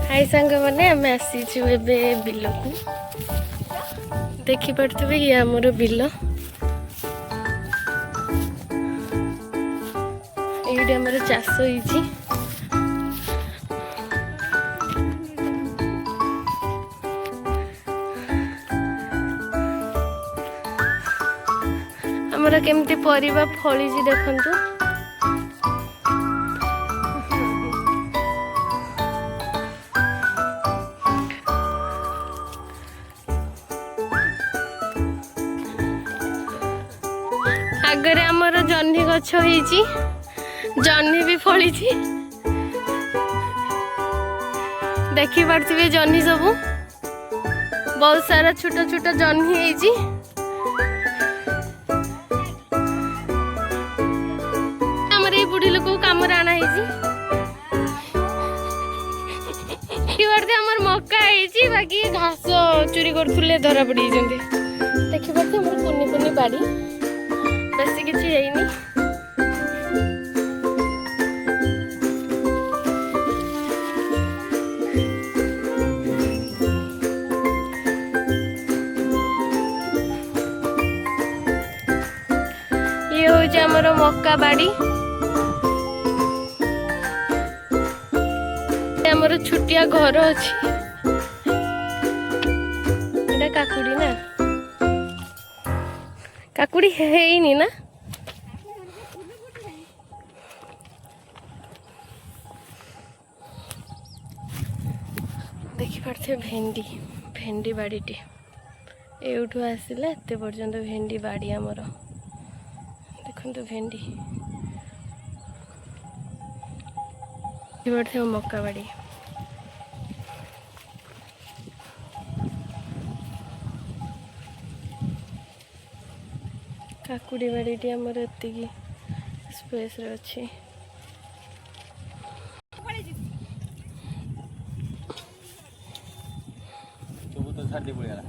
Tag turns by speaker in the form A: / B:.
A: हाय सांग मैंने आम आसीचु एबे बिल को देखि पड़थबे ये हमर बिल एइडे हमर चाष होईची हमर केमती परिबा फळीची देखंतु आगरे आमर जह्नी गछ होईची जह्नी भी फली देखी पार्थिवे जह्नी सबू बहुत सारा छोटा छोटा जह्नी होईची आमर ये बुढ़ी लोक काम आना आमर मक्का होईची बाकी घास चोरी करथुले धरा पड़ी देखी पार्थे आमर कुनी कुनी बाड़ी बेसी किछि हेइनी ये होइछ हमर मक्का बाड़ी हमर छुटिया घर अछि एटा काकुड़ी ना काकुड़ी हेइनी ना देखी पार्थे भेंडी भेंडी बाड़ीटी एठू आसला एते पर्यंत भेंडी बाड़ी आमर देखो भेंडी देखी मक्का बाड़ी काकुड़ी बाड़ीटी आमर एतिकी स्पेस रे अछि छाड़ी पड़ा